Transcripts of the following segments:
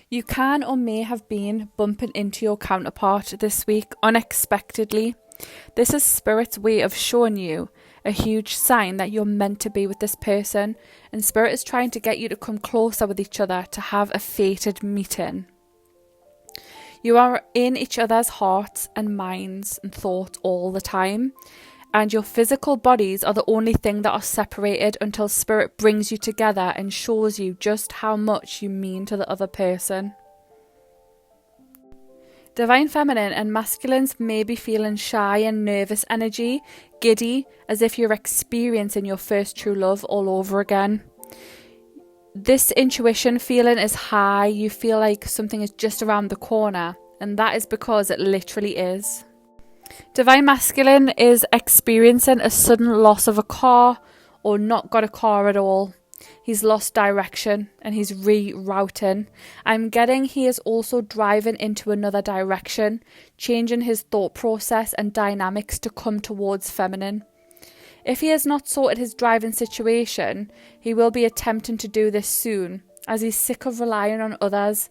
You can or may have been bumping into your counterpart this week unexpectedly. This is Spirit's way of showing you a huge sign that you're meant to be with this person, and Spirit is trying to get you to come closer with each other to have a fated meeting. You are in each other's hearts and minds and thoughts all the time, and your physical bodies are the only thing that are separated until Spirit brings you together and shows you just how much you mean to the other person. Divine Feminine and Masculines may be feeling shy and nervous energy, giddy, as if you're experiencing your first true love all over again. This intuition feeling is high. You feel like something is just around the corner, and that is because it literally is. Divine Masculine is experiencing a sudden loss of a car or not got a car at all. He's lost direction and he's rerouting. I'm getting he is also driving into another direction, changing his thought process and dynamics to come towards feminine. If he has not sorted his driving situation, he will be attempting to do this soon, as he's sick of relying on others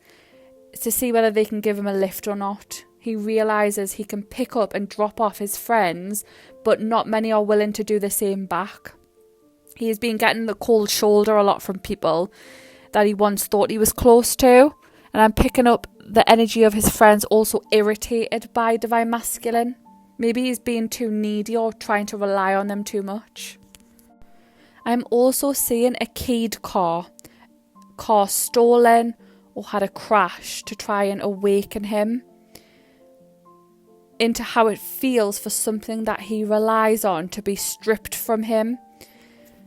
to see whether they can give him a lift or not. He realises he can pick up and drop off his friends, but not many are willing to do the same back. He has been getting the cold shoulder a lot from people that he once thought he was close to, and I'm picking up the energy of his friends also irritated by Divine Masculine. Maybe he's being too needy or trying to rely on them too much. I'm also seeing a keyed car stolen or had a crash to try and awaken him into how it feels for something that he relies on to be stripped from him.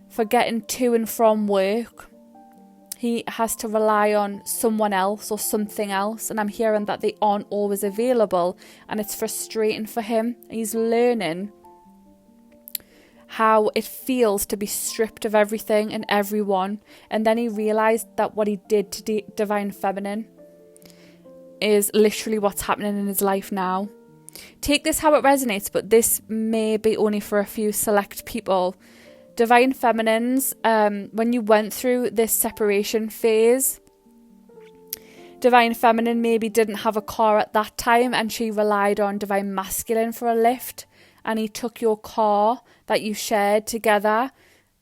For getting to and from work, he has to rely on someone else or something else, and I'm hearing that they aren't always available, and it's frustrating for him. He's learning how it feels to be stripped of everything and everyone, and then he realised that what he did to Divine Feminine is literally what's happening in his life now. Take this how it resonates, but this may be only for a few select people. Divine Feminines, when you went through this separation phase, Divine Feminine maybe didn't have a car at that time and she relied on Divine Masculine for a lift, and he took your car that you shared together,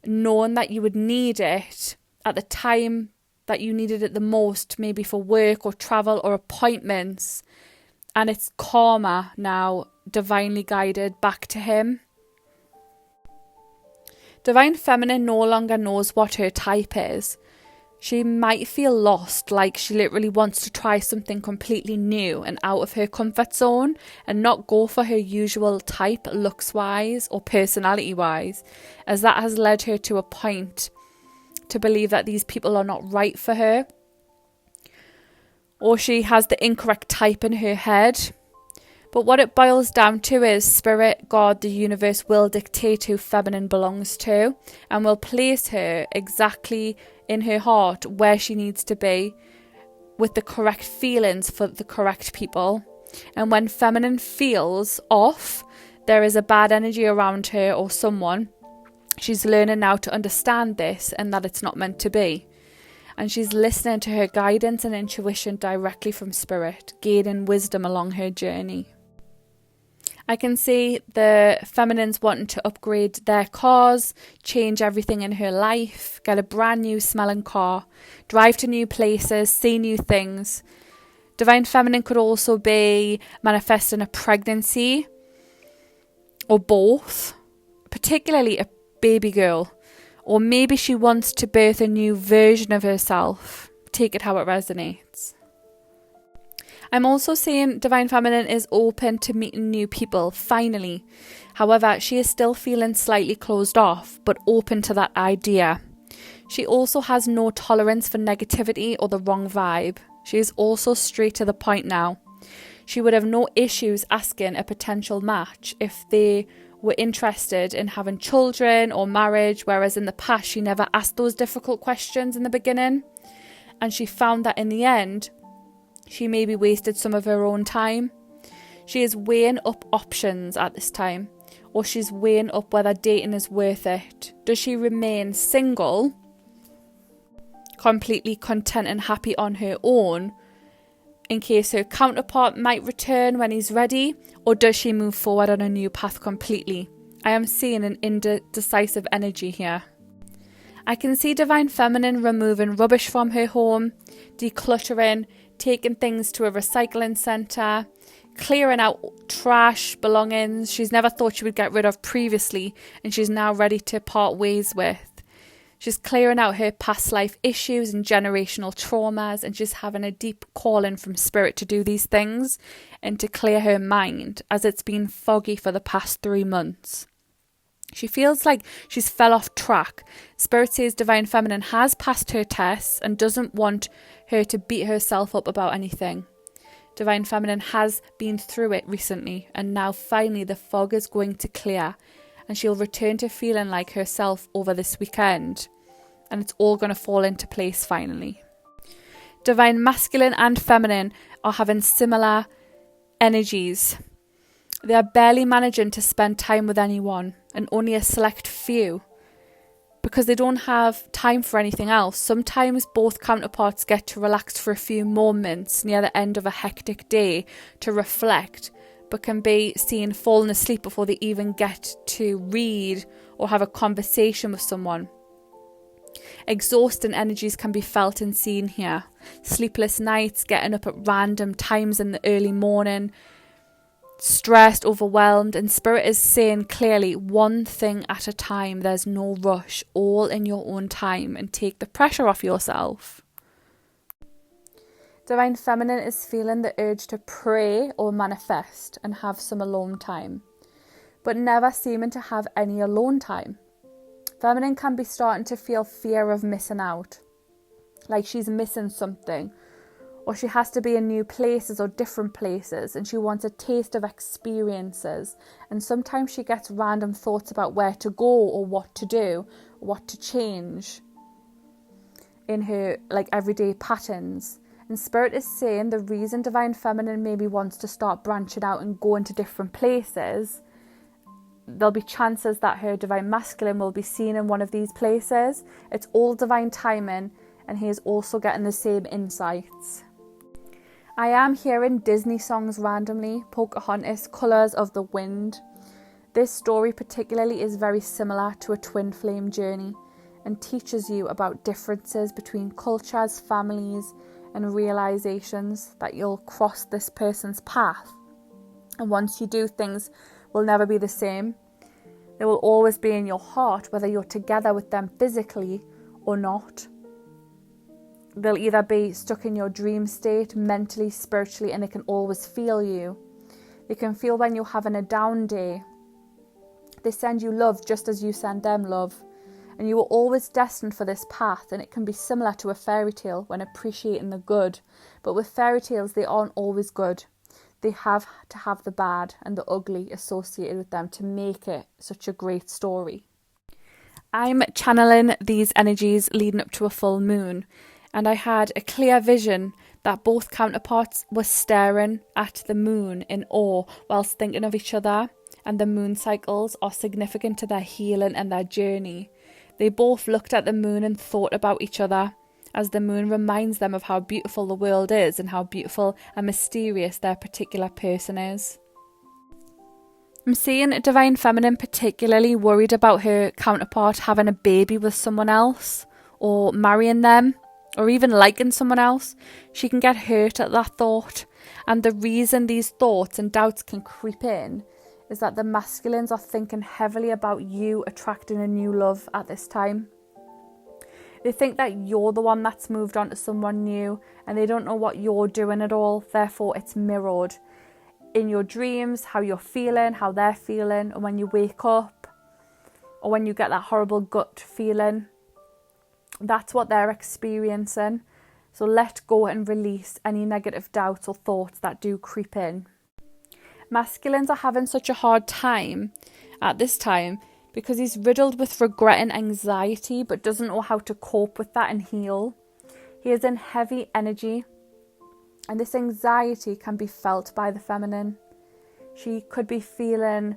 knowing that you would need it at the time that you needed it the most, maybe for work or travel or appointments, and it's karma now, divinely guided back to him. Divine Feminine no longer knows what her type is. She might feel lost, like she literally wants to try something completely new and out of her comfort zone and not go for her usual type looks-wise or personality-wise, as that has led her to a point to believe that these people are not right for her. Or she has the incorrect type in her head. But what it boils down to is Spirit, God, the universe will dictate who feminine belongs to and will place her exactly in her heart where she needs to be with the correct feelings for the correct people. And when feminine feels off, there is a bad energy around her or someone, she's learning now to understand this and that it's not meant to be. And she's listening to her guidance and intuition directly from Spirit, gaining wisdom along her journey. I can see the feminines wanting to upgrade their cars, change everything in her life, get a brand new smelling car, drive to new places, see new things. Divine Feminine could also be manifesting a pregnancy or both, particularly a baby girl. Or maybe she wants to birth a new version of herself. Take it how it resonates. I'm also seeing Divine Feminine is open to meeting new people, finally. However, she is still feeling slightly closed off, but open to that idea. She also has no tolerance for negativity or the wrong vibe. She is also straight to the point now. She would have no issues asking a potential match if they were interested in having children or marriage, whereas in the past she never asked those difficult questions in the beginning. And she found that in the end, she maybe wasted some of her own time. She is weighing up options at this time, or she's weighing up whether dating is worth it. Does she remain single, completely content and happy on her own, in case her counterpart might return when he's ready, or does she move forward on a new path completely? I am seeing an indecisive energy here. I can see Divine Feminine removing rubbish from her home, decluttering, taking things to a recycling centre, clearing out trash, belongings she's never thought she would get rid of previously and she's now ready to part ways with. She's clearing out her past life issues and generational traumas, and she's having a deep calling from Spirit to do these things and to clear her mind, as it's been foggy for the past 3 months. She feels like she's fell off track. Spirit says Divine Feminine has passed her tests and doesn't want her to beat herself up about anything. Divine Feminine has been through it recently, and now finally the fog is going to clear and she'll return to feeling like herself over this weekend, and it's all going to fall into place finally. Divine Masculine and Feminine are having similar energies. They are barely managing to spend time with anyone, and only a select few, because they don't have time for anything else. Sometimes both counterparts get to relax for a few moments near the end of a hectic day to reflect, but can be seen falling asleep before they even get to read or have a conversation with someone. Exhausting energies can be felt and seen here. Sleepless nights, getting up at random times in the early morning, stressed, overwhelmed, and Spirit is saying clearly, one thing at a time. There's no rush, all in your own time, and take the pressure off yourself. Divine Feminine is feeling the urge to pray or manifest and have some alone time, but never seeming to have any alone time. Feminine can be starting to feel fear of missing out, like she's missing something, or she has to be in new places or different places, and she wants a taste of experiences, and sometimes she gets random thoughts about where to go or what to do, what to change in her everyday patterns. And Spirit is saying the reason Divine Feminine maybe wants to start branching out and go into different places, there'll be chances that her Divine Masculine will be seen in one of these places. It's all divine timing, and he is also getting the same insights. I am hearing Disney songs randomly, Pocahontas, Colours of the Wind. This story particularly is very similar to a twin flame journey and teaches you about differences between cultures, families, and realizations that you'll cross this person's path. And once you do, things will never be the same. They will always be in your heart, whether you're together with them physically or not. They'll either be stuck in your dream state, mentally, spiritually, and they can always feel you. They can feel when you're having a down day. They send you love just as you send them love. And you were always destined for this path, and it can be similar to a fairy tale when appreciating the good. But with fairy tales, they aren't always good. They have to have the bad and the ugly associated with them to make it such a great story. I'm channeling these energies leading up to a full moon, and I had a clear vision that both counterparts were staring at the moon in awe whilst thinking of each other, and the moon cycles are significant to their healing and their journey. They both looked at the moon and thought about each other, as the moon reminds them of how beautiful the world is and how beautiful and mysterious their particular person is. I'm seeing Divine Feminine particularly worried about her counterpart having a baby with someone else, or marrying them, or even liking someone else. She can get hurt at that thought, and the reason these thoughts and doubts can creep in is that the masculines are thinking heavily about you attracting a new love at this time. They think that you're the one that's moved on to someone new, and they don't know what you're doing at all. Therefore, it's mirrored in your dreams, how you're feeling, how they're feeling, and when you wake up, or when you get that horrible gut feeling, that's what they're experiencing. So let go and release any negative doubts or thoughts that do creep in. Masculines are having such a hard time at this time because he's riddled with regret and anxiety, but doesn't know how to cope with that and heal. He is in heavy energy, and this anxiety can be felt by the feminine. She could be feeling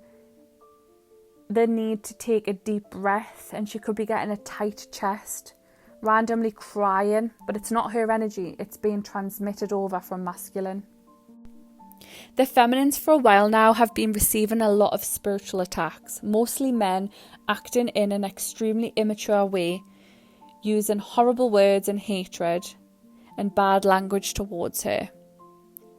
the need to take a deep breath, and she could be getting a tight chest randomly crying, but it's not her energy, it's being transmitted over from masculine. The feminines for a while now have been receiving a lot of spiritual attacks, mostly men acting in an extremely immature way, using horrible words and hatred and bad language towards her.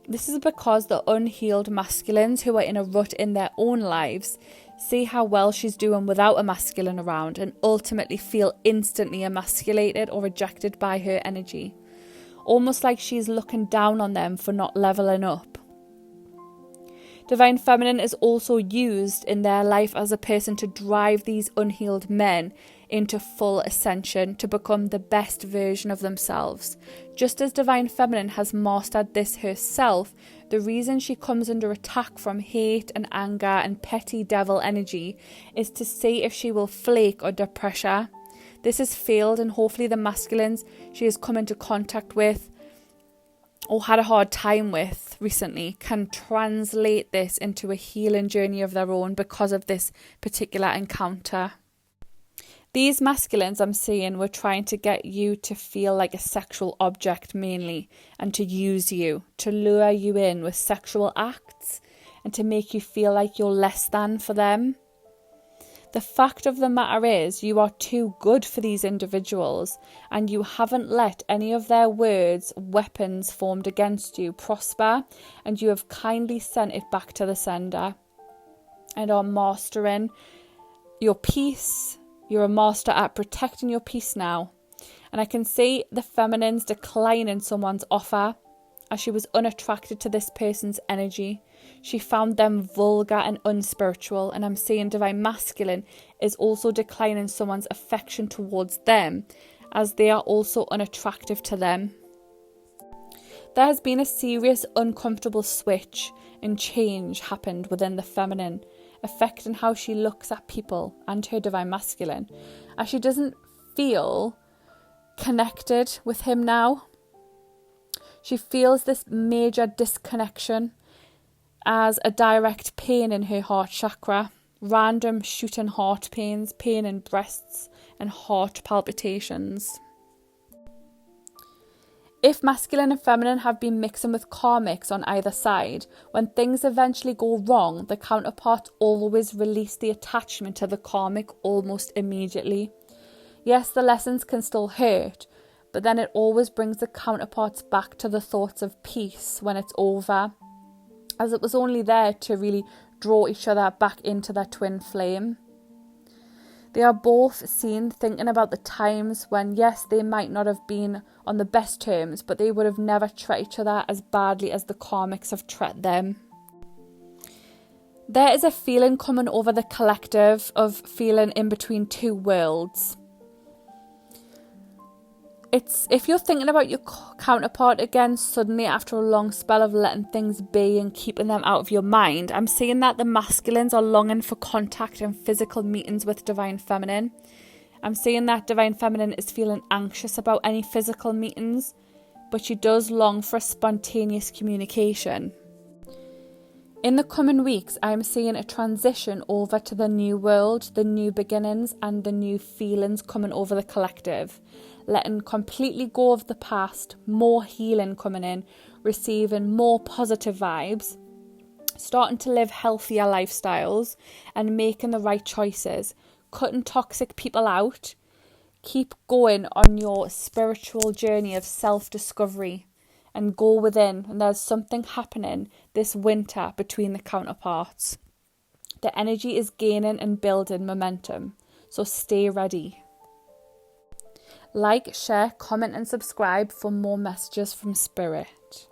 This is because the unhealed masculines who are in a rut in their own lives see how well she's doing without a masculine around and ultimately feel instantly emasculated or rejected by her energy, almost like she's looking down on them for not leveling up. Divine Feminine is also used in their life as a person to drive these unhealed men into full ascension to become the best version of themselves. Just as Divine Feminine has mastered this herself, the reason she comes under attack from hate and anger and petty devil energy is to see if she will flake under pressure. This has failed, and hopefully the masculines she has come into contact with or had a hard time with recently can translate this into a healing journey of their own because of this particular encounter. These masculines I'm seeing were trying to get you to feel like a sexual object mainly, and to use you, to lure you in with sexual acts and to make you feel like you're less than for them. The fact of the matter is, you are too good for these individuals, and you haven't let any of their words, weapons formed against you, prosper, and you have kindly sent it back to the sender and are mastering your peace. You're a master at protecting your peace now. And I can see the feminines declining someone's offer as she was unattracted to this person's energy. She found them vulgar and unspiritual, and I'm seeing Divine Masculine is also declining someone's affection towards them as they are also unattractive to them. There has been a serious uncomfortable switch and change happened within the feminine, affecting how she looks at people and her Divine Masculine, as she doesn't feel connected with him now. She feels this major disconnection as a direct pain in her heart chakra, random shooting heart pains, pain in breasts and heart palpitations. If masculine and feminine have been mixing with karmics on either side, when things eventually go wrong, the counterparts always release the attachment to the karmic almost immediately. Yes, the lessons can still hurt, but then it always brings the counterparts back to the thoughts of peace when it's over, as it was only there to really draw each other back into their twin flame. They are both seen thinking about the times when, yes, they might not have been on the best terms, but they would have never treated each other as badly as the karmics have treated them. There is a feeling coming over the collective of feeling in between two worlds. It's if you're thinking about your counterpart again suddenly after a long spell of letting things be and keeping them out of your mind, I'm seeing that the masculines are longing for contact and physical meetings with Divine Feminine. I'm seeing that Divine Feminine is feeling anxious about any physical meetings, but she does long for a spontaneous communication. In the coming weeks, I'm seeing a transition over to the new world, the new beginnings and the new feelings coming over the collective. Letting completely go of the past, more healing coming in, receiving more positive vibes, starting to live healthier lifestyles and making the right choices, cutting toxic people out. Keep going on your spiritual journey of self-discovery and go within, and there's something happening this winter between the counterparts. The energy is gaining and building momentum, so stay ready. Like, share, comment and subscribe for more messages from Spirit.